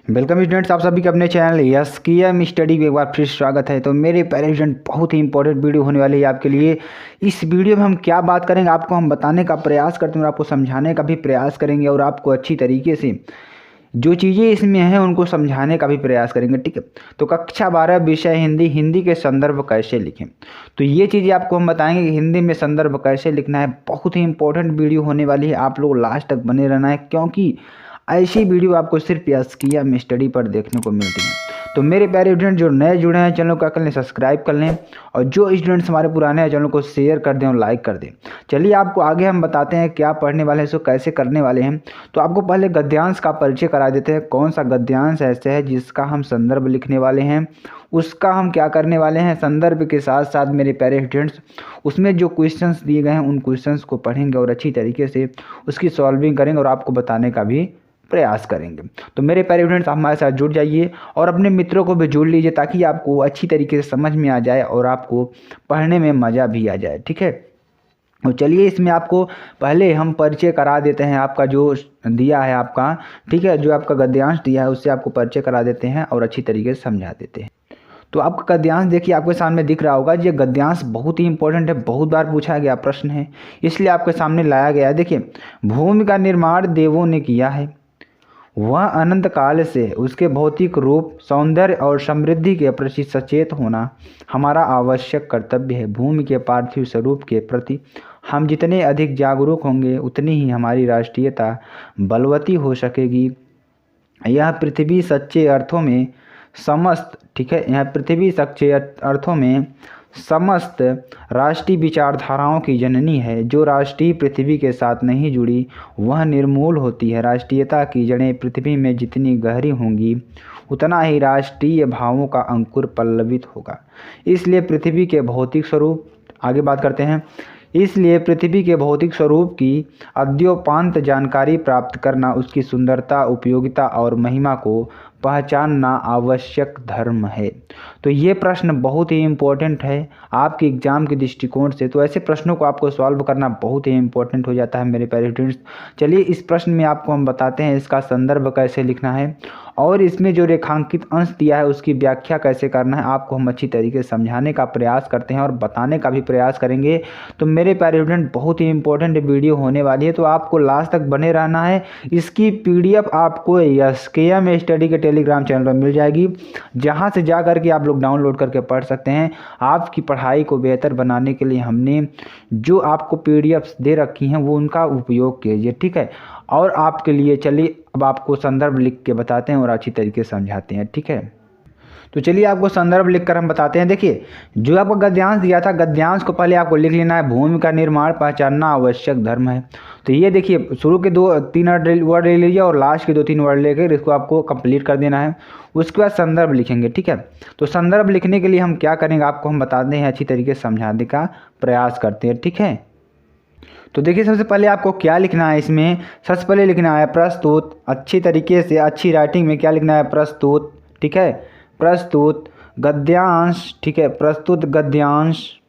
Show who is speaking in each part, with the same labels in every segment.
Speaker 1: Welcome students, आप सभी के अपने चैनल यस किया स्टडी में एक बार फिर स्वागत है। तो मेरे प्यारे स्टूडेंट, बहुत ही इंपॉर्टेंट वीडियो होने वाली है आपके लिए। इस वीडियो में हम क्या बात करेंगे, आपको हम बताने का प्रयास करते हैं और आपको समझाने का भी प्रयास करेंगे और आपको अच्छी तरीके से जो चीज़ें इसमें हैं उनको समझाने का भी प्रयास करेंगे। ठीक है, तो कक्षा 12 विषय हिंदी, हिंदी के संदर्भ कैसे लिखें, तो ये चीज़ें आपको हम बताएंगे कि हिंदी में संदर्भ कैसे लिखना है। बहुत ही इंपॉर्टेंट वीडियो होने वाली है, आप लोग लास्ट तक बने रहना है, क्योंकि ऐसी वीडियो आपको सिर्फ यस किया में स्टडी पर देखने को मिलती है। तो मेरे प्यारे स्टूडेंट जो नए जुड़े हैं चैनल को क्या कर लें, सब्सक्राइब कर लें, और जो स्टूडेंट्स हमारे पुराने हैं चैनल को शेयर कर दें और लाइक कर दें। चलिए आपको आगे हम बताते हैं क्या पढ़ने वाले हैं, इसको कैसे करने वाले हैं। तो आपको पहले गद्यांश का परिचय करा देते हैं। कौन सा गद्यांश ऐसे है जिसका हम संदर्भ लिखने वाले हैं, उसका हम क्या करने वाले हैं, संदर्भ के साथ साथ मेरे प्यारे स्टूडेंट्स उसमें जो क्वेश्चंस दिए गए हैं उन क्वेश्चंस को पढ़ेंगे और अच्छी तरीके से उसकी सॉल्विंग करेंगे और आपको बताने का भी प्रयास करेंगे। तो मेरे प्यारे स्टूडेंट्स, आप हमारे साथ जुड़ जाइए और अपने मित्रों को भी जोड़ लीजिए ताकि आपको अच्छी तरीके से समझ में आ जाए और आपको पढ़ने में मज़ा भी आ जाए। ठीक है, तो चलिए इसमें आपको पहले हम परिचय करा देते हैं, आपका जो दिया है आपका, ठीक है, जो आपका गद्यांश दिया है उससे आपको परिचय करा देते हैं और अच्छी तरीके से समझा देते हैं। तो आपका गद्यांश देखिए आपके सामने दिख रहा होगा। ये गद्यांश बहुत ही इंपॉर्टेंट है, बहुत बार पूछा गया प्रश्न है, इसलिए आपके सामने लाया गया है। देखिए, भूमि का निर्माण देवों ने किया है, वह अनंत काल से उसके भौतिक रूप, सौंदर्य और समृद्धि के प्रति सचेत होना हमारा आवश्यक कर्तव्य है। भूमि के पार्थिव स्वरूप के प्रति हम जितने अधिक जागरूक होंगे उतनी ही हमारी राष्ट्रीयता बलवती हो सकेगी। यह पृथ्वी सच्चे अर्थों में समस्त, ठीक है, यह पृथ्वी सच्चे अर्थों में समस्त राष्ट्रीय विचारधाराओं की जननी है। जो राष्ट्रीय पृथ्वी के साथ नहीं जुड़ी वह निर्मूल होती है। राष्ट्रीयता की जड़ें पृथ्वी में जितनी गहरी होंगी उतना ही राष्ट्रीय भावों का अंकुर पल्लवित होगा। इसलिए पृथ्वी के भौतिक स्वरूप, आगे बात करते हैं, इसलिए पृथ्वी के भौतिक स्वरूप की अद्योपांत जानकारी प्राप्त करना, उसकी सुंदरता, उपयोगिता और महिमा को पहचानना आवश्यक धर्म है। तो ये प्रश्न बहुत ही इम्पोर्टेंट है आपके एग्जाम के दृष्टिकोण से। तो ऐसे प्रश्नों को आपको सॉल्व करना बहुत ही इम्पोर्टेंट हो जाता है मेरे प्यारे स्टूडेंट्स। चलिए इस प्रश्न में आपको हम बताते हैं इसका संदर्भ कैसे लिखना है और इसमें जो रेखांकित अंश दिया है उसकी व्याख्या कैसे करना है, आपको हम अच्छी तरीके से समझाने का प्रयास करते हैं और बताने का भी प्रयास करेंगे। तो मेरे प्यारे स्टूडेंट, बहुत ही इंपॉर्टेंट वीडियो होने वाली है, तो आपको लास्ट तक बने रहना है। इसकी PDF आपको SKM स्टडी के टेलीग्राम चैनल पर मिल जाएगी, जहां से जा करके आप लोग डाउनलोड करके पढ़ सकते हैं। आपकी पढ़ाई को बेहतर बनाने के लिए हमने जो आपको PDFs दे रखी हैं वो उनका उपयोग कीजिए। ठीक है, और आपके लिए चलिए अब आपको संदर्भ लिख के बताते हैं और अच्छी तरीके से समझाते हैं। ठीक है, तो चलिए आपको संदर्भ लिखकर हम बताते हैं। देखिए, जो आपको गद्यांश दिया था, गद्यांश को पहले आपको लिख लेना है। भूमि का निर्माण पहचानना आवश्यक धर्म है। तो ये देखिए, शुरू के 2-3 वर्ड ले लीजिए और लास्ट के 2-3 वर्ड लेकर इसको आपको कंप्लीट कर देना है। उसके बाद संदर्भ लिखेंगे। ठीक है, तो संदर्भ लिखने के लिए हम क्या करेंगे आपको हम बताते हैं, अच्छी तरीके से समझाने का प्रयास करते हैं। ठीक है, तो देखिए सबसे पहले आपको क्या लिखना है, इसमें सबसे पहले लिखना है प्रस्तुत। अच्छी तरीके से अच्छी राइटिंग में क्या लिखना है, प्रस्तुत। ठीक है, प्रस्तुत गद्यांश। ठीक है, प्रस्तुत गद्यांश,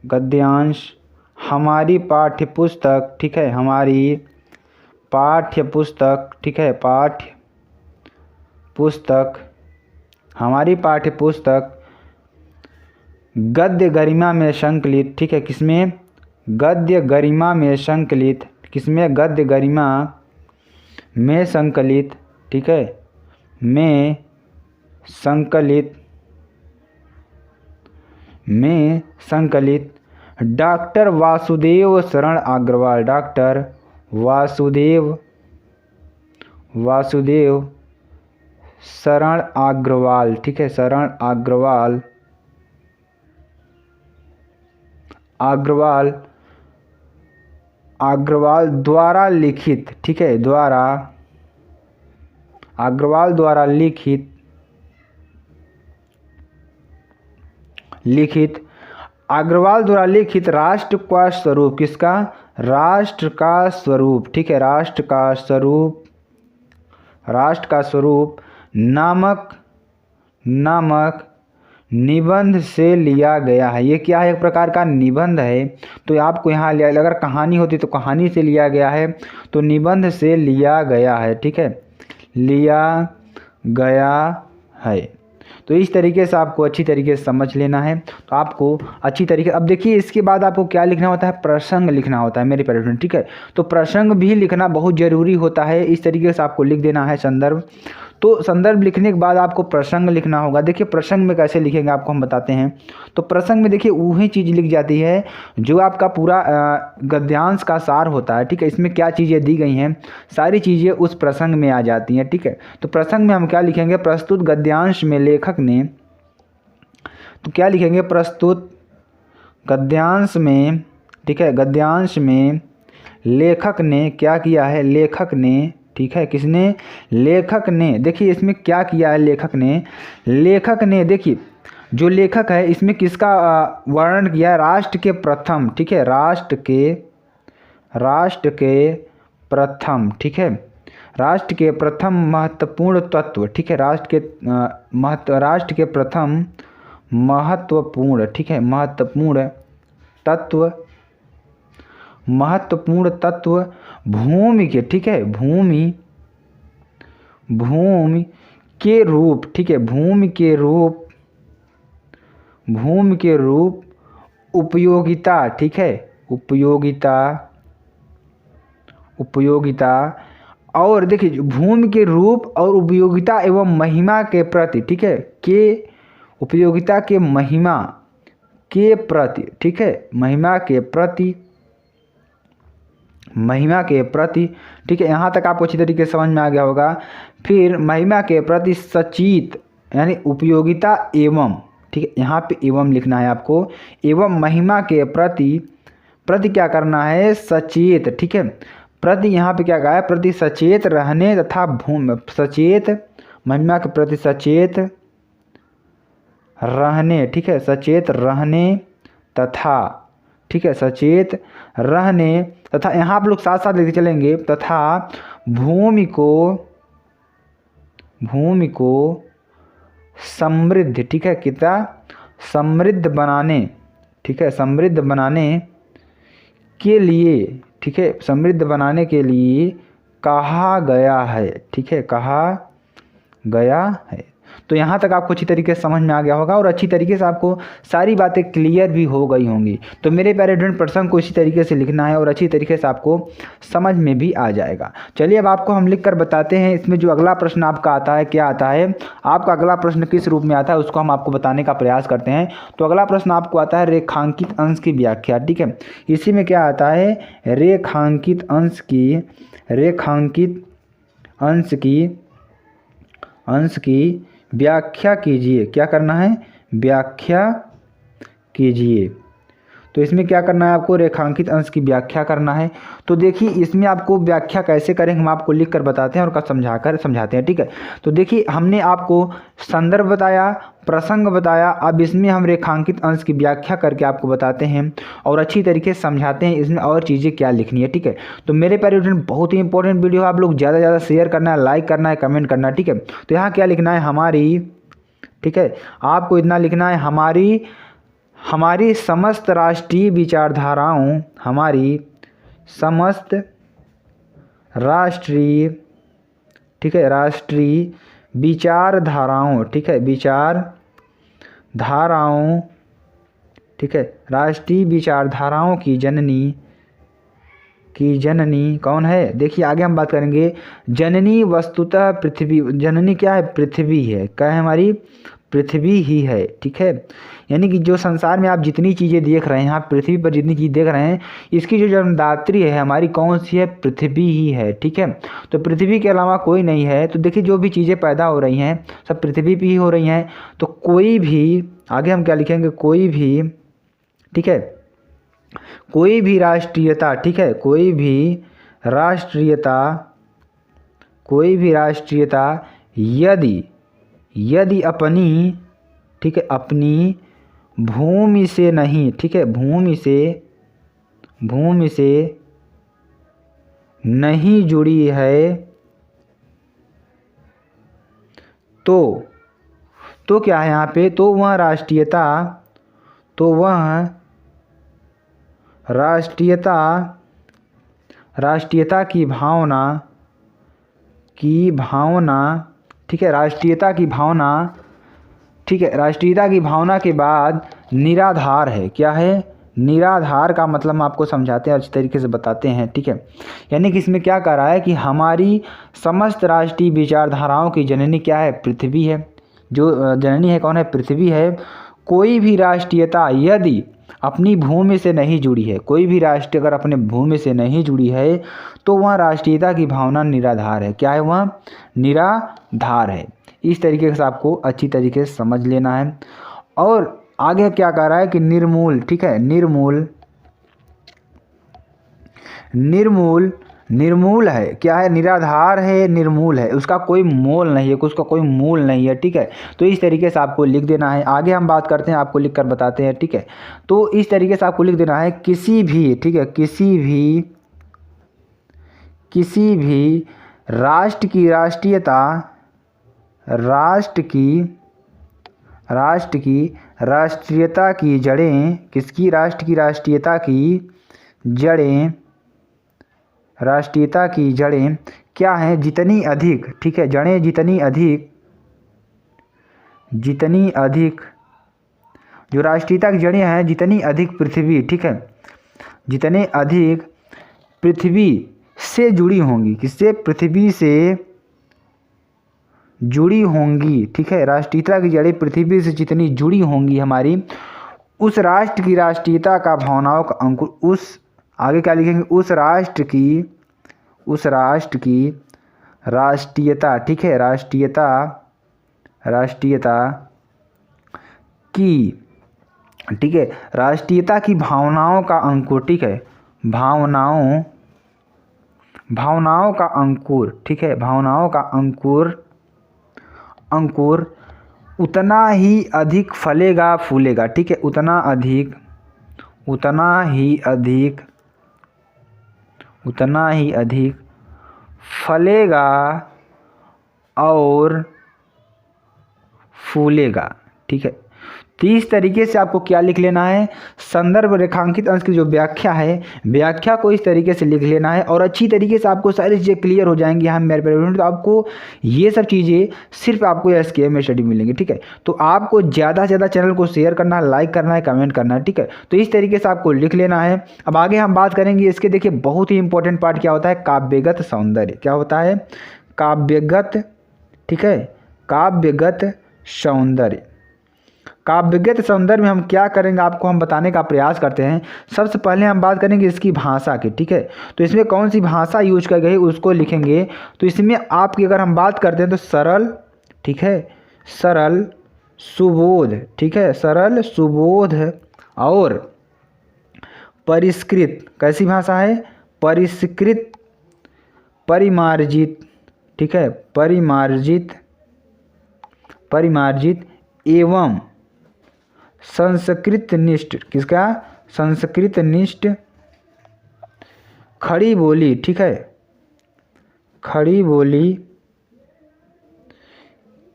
Speaker 1: गद्यांश हमारी पाठ्य पुस्तक। ठीक है, हमारी पाठ्य पुस्तक। ठीक है, पाठ्य पुस्तक, हमारी पाठ्य पुस्तक गद्य गरिमा में संकलित। ठीक है, किसमें, गद्य गरिमा में संकलित, किसमें, गद्य गरिमा में संकलित। ठीक है, में संकलित, में संकलित डॉक्टर वासुदेव शरण अग्रवाल, डॉक्टर वासुदेव शरण अग्रवाल। ठीक है, शरण अग्रवाल द्वारा लिखित। ठीक है, द्वारा, अग्रवाल द्वारा लिखित अग्रवाल द्वारा लिखित राष्ट्र का स्वरूप, किसका, राष्ट्र का स्वरूप। ठीक है, राष्ट्र का स्वरूप नामक निबंध से लिया गया है। ये क्या है, एक प्रकार का निबंध है। तो आपको यहाँ लिया, अगर कहानी होती तो कहानी से लिया गया है, तो निबंध से लिया गया है। ठीक है, लिया गया है। तो इस तरीके से आपको अच्छी तरीके से समझ लेना है। तो आपको अच्छी तरीके, अब देखिए इसके बाद आपको क्या लिखना होता है, प्रसंग लिखना होता है मेरे प्यारे स्टूडेंट, ठीक है। तो प्रसंग भी लिखना बहुत ज़रूरी होता है। इस तरीके से आपको लिख देना है संदर्भ। तो संदर्भ लिखने के बाद आपको प्रसंग लिखना होगा। देखिए प्रसंग में कैसे लिखेंगे आपको हम बताते हैं। तो प्रसंग में देखिए वही चीज़ लिख जाती है जो आपका पूरा गद्यांश का सार होता है, ठीक है। इसमें क्या चीज़ें दी गई हैं, सारी चीज़ें उस प्रसंग में आ जाती हैं, ठीक है। तो प्रसंग में हम क्या लिखेंगे, प्रस्तुत गद्यांश में लेखक ने, तो क्या लिखेंगे, प्रस्तुत गद्यांश में, ठीक है, गद्यांश में लेखक ने क्या किया है, लेखक ने, ठीक है, किसने, लेखक ने। देखिए इसमें क्या किया है लेखक ने देखिए जो लेखक है इसमें किसका वर्णन किया है, राष्ट्र के प्रथम, ठीक है, राष्ट्र के प्रथम, ठीक है, राष्ट्र के प्रथम महत्वपूर्ण तत्व, ठीक है, राष्ट्र के प्रथम महत्वपूर्ण, ठीक है, महत्वपूर्ण तत्व भूमि के, ठीक है, भूमि के रूप, ठीक है, भूमि के रूप उपयोगिता, ठीक है, उपयोगिता और देखिए भूमि के रूप और उपयोगिता एवं महिमा के प्रति, ठीक है, के उपयोगिता के महिमा के प्रति, ठीक है, महिमा के प्रति, ठीक है। यहाँ तक आपको अच्छी तरीके से समझ में आ गया होगा। फिर महिमा के प्रति सचेत, यानी उपयोगिता एवं, ठीक है, यहाँ पे एवं लिखना है आपको, एवं महिमा के प्रति क्या करना है, सचेत, ठीक है, प्रति यहाँ पे क्या कहा है, प्रति सचेत रहने तथा सचेत, महिमा के प्रति सचेत रहने, ठीक है, सचेत रहने तथा, ठीक है, सचेत रहने तथा, यहाँ आप लोग साथ साथ लेके चलेंगे, तथा भूमि को समृद्ध, ठीक है, कितना समृद्ध बनाने, ठीक है, समृद्ध बनाने के लिए, ठीक है, समृद्ध बनाने के लिए कहा गया है, ठीक है, कहा गया है। तो यहाँ तक आपको अच्छी तरीके से समझ में आ गया होगा और अच्छी तरीके से आपको सारी बातें क्लियर भी हो गई होंगी। तो मेरे प्यारे स्टूडेंट प्रसंग को इसी तरीके से लिखना है और अच्छी तरीके से आपको समझ में भी आ जाएगा। चलिए अब आपको हम लिख कर बताते हैं इसमें जो अगला प्रश्न आपका आता है क्या आता है, आपका अगला प्रश्न किस रूप में आता है उसको हम आपको बताने का प्रयास करते हैं। तो अगला प्रश्न आपको आता है रेखांकित अंश की व्याख्या, ठीक है। इसी में क्या आता है, रेखांकित अंश की व्याख्या कीजिए। क्या करना है, व्याख्या कीजिए। तो इसमें क्या करना है आपको, रेखांकित अंश की व्याख्या करना है। तो देखिए इसमें आपको व्याख्या कैसे करें हम आपको लिख कर बताते हैं और समझाते हैं, ठीक है। तो देखिए हमने आपको संदर्भ बताया, प्रसंग बताया, अब इसमें हम रेखांकित अंश की व्याख्या करके आपको बताते हैं और अच्छी तरीके से समझाते हैं इसमें और चीज़ें क्या लिखनी है, ठीक है। तो मेरे प्यारे स्टूडेंट बहुत ही इंपॉर्टेंट वीडियो है, आप लोग ज़्यादा से ज़्यादा शेयर करना है, लाइक करना है, कमेंट करना है, ठीक है। तो यहाँ क्या लिखना है, हमारी, ठीक है, आपको इतना लिखना है, हमारी समस्त राष्ट्रीय विचारधाराओं, हमारी समस्त राष्ट्रीय, ठीक है, राष्ट्रीय विचारधाराओं, ठीक है, विचारधाराओं, ठीक है, राष्ट्रीय विचारधाराओं की जननी कौन है, देखिए आगे हम बात करेंगे। जननी वस्तुतः पृथ्वी, जननी क्या है, पृथ्वी है, क्या है, हमारी पृथ्वी ही है, ठीक है। यानी कि जो संसार में आप जितनी चीज़ें देख रहे हैं, आप पृथ्वी पर जितनी चीज़ देख रहे हैं, इसकी जो जन्मदात्री है हमारी कौन सी है, पृथ्वी ही है, ठीक है। तो पृथ्वी के अलावा कोई नहीं है। तो देखिए जो भी चीज़ें पैदा हो रही हैं सब पृथ्वी पे ही हो रही हैं। तो कोई भी, आगे हम क्या लिखेंगे, कोई भी, ठीक है, कोई भी राष्ट्रीयता, ठीक है, कोई भी राष्ट्रीयता यदि अपनी, ठीक है, अपनी भूमि से नहीं, ठीक है, भूमि से नहीं जुड़ी है तो क्या है यहाँ पे, तो वह राष्ट्रीयता की की भावना, ठीक है, राष्ट्रीयता की भावना, ठीक है, राष्ट्रीयता की भावना के बाद निराधार है। क्या है? निराधार का मतलब हम आपको समझाते हैं और इस तरीके से बताते हैं, ठीक है। यानी कि इसमें क्या कह रहा है कि हमारी समस्त राष्ट्रीय विचारधाराओं की जननी क्या है? पृथ्वी है। जो जननी है कौन है? पृथ्वी है। कोई भी राष्ट्रीयता यदि अपनी भूमि से नहीं जुड़ी है, कोई भी राष्ट्र अगर अपने भूमि से नहीं जुड़ी है तो वह राष्ट्रीयता की भावना निराधार है। क्या है? वह निराधार है। इस तरीके से आपको अच्छी तरीके से समझ लेना है। और आगे क्या कह रहा है कि निर्मूल, ठीक है, निर्मूल, निर्मूल, निर्मूल है। क्या है? निराधार है, निर्मूल है, उसका कोई मोल नहीं है, उसका कोई मूल नहीं है, ठीक है। तो इस तरीके से आपको लिख देना है। आगे हम बात करते हैं, आपको लिख कर बताते हैं, ठीक है। तो इस तरीके से आपको लिख देना है किसी भी, ठीक है, किसी भी राष्ट्र की राष्ट्रीयता, राष्ट्र की राष्ट्रीयता की जड़ें, किसकी? राष्ट्र की राष्ट्रीयता की जड़ें, राष्ट्रीयता की जड़ें क्या हैं? जितनी अधिक, ठीक है, जड़ें जितनी अधिक, जो राष्ट्रीयता की जड़ें हैं जितनी अधिक पृथ्वी, ठीक है, जितने अधिक पृथ्वी से जुड़ी होंगी, किससे? पृथ्वी से जुड़ी होंगी, ठीक है। राष्ट्रीयता की जड़ें पृथ्वी से जितनी जुड़ी होंगी हमारी, उस राष्ट्र की राष्ट्रीयता का भावनाओं का अंकुर, उस आगे क्या लिखेंगे? उस राष्ट्र की राष्ट्रीयता, ठीक है, राष्ट्रीयता की, ठीक है, राष्ट्रीयता की भावनाओं का अंकुर, ठीक है, भावनाओं का अंकुर, ठीक है, भावनाओं का अंकुर उतना ही अधिक फलेगा फूलेगा, ठीक है, उतना ही अधिक फलेगा और फूलेगा, ठीक है। तो इस तरीके से आपको क्या लिख लेना है? संदर्भ रेखांकित अंश की जो व्याख्या है, व्याख्या को इस तरीके से लिख लेना है और अच्छी तरीके से आपको सारी चीज़ें क्लियर हो जाएंगी। हम मेरे पेरेंट, तो आपको ये सब चीज़ें सिर्फ आपको SKM स्टडी मिलेंगी, ठीक है। तो आपको ज़्यादा से ज़्यादा चैनल को शेयर करना है, लाइक करना है, कमेंट करना है, ठीक है। तो इस तरीके से आपको लिख लेना है। अब आगे हम बात करेंगे इसके। देखिए बहुत ही इंपॉर्टेंट पार्ट क्या होता है? काव्यगत सौंदर्य। क्या होता है? काव्यगत, ठीक है, काव्यगत सौंदर्य। काव्यगत सौंदर्य में हम क्या करेंगे आपको हम बताने का प्रयास करते हैं। सबसे पहले हम बात करेंगे इसकी भाषा की, ठीक है। तो इसमें कौन सी भाषा यूज कर गई उसको लिखेंगे। तो इसमें आपकी अगर हम बात करते हैं तो सरल, ठीक है, सरल सुबोध, ठीक है, सरल सुबोध और परिष्कृत। कैसी भाषा है? परिष्कृत, परिमार्जित, ठीक है, परिमार्जित एवं संस्कृत निष्ठ। किसका? संस्कृत निष्ठ खड़ी बोली, ठीक है, खड़ी बोली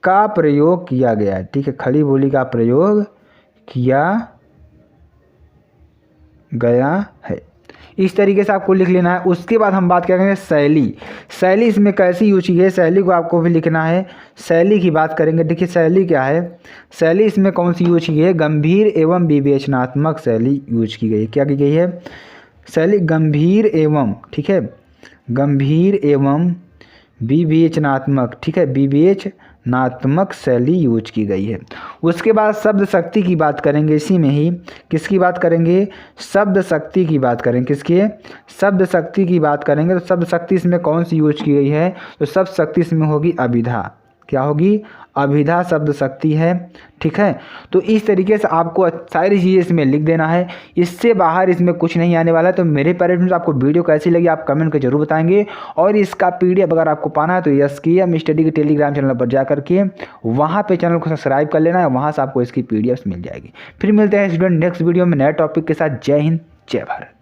Speaker 1: का प्रयोग किया गया है, ठीक है, खड़ी बोली का प्रयोग किया गया है। इस तरीके से आपको लिख लेना है। उसके बाद हम बात करेंगे शैली। शैली इसमें कैसी यूज की है, शैली को आपको भी लिखना है। शैली की बात करेंगे। देखिए शैली क्या है? शैली इसमें कौन सी यूज की है? गंभीर एवं विवेचनात्मक शैली यूज की गई है। क्या की गई है? शैली गंभीर एवं, ठीक है, गंभीर एवं विवेचनात्मक, ठीक है, विवेचनात्मक शैली यूज की गई है। उसके बाद शब्द शक्ति की बात करेंगे। इसी में ही किसकी बात करेंगे? शब्द शक्ति की बात करेंगे। किसकी? शब्द शक्ति की बात करेंगे। तो शब्द शक्ति इसमें कौन सी यूज की गई है? तो शब्द शक्ति इसमें होगी अभिधा। क्या होगी? अभिधा शब्द शक्ति है, ठीक है। तो इस तरीके से आपको सारी चीज़ें इसमें लिख देना है। इससे बाहर इसमें कुछ नहीं आने वाला है। तो मेरे पेरेंट्स आपको वीडियो कैसी लगी आप कमेंट कर जरूर बताएंगे। और इसका PDF अगर आपको पाना है तो SKM स्टडी के टेलीग्राम चैनल पर जा करके वहाँ पे चैनल को सब्सक्राइब कर लेना है। वहाँ से आपको इसकी PDFs मिल जाएगी। फिर मिलते हैं स्टूडेंट नेक्स्ट वीडियो में नए टॉपिक के साथ। जय हिंद, जय भारत।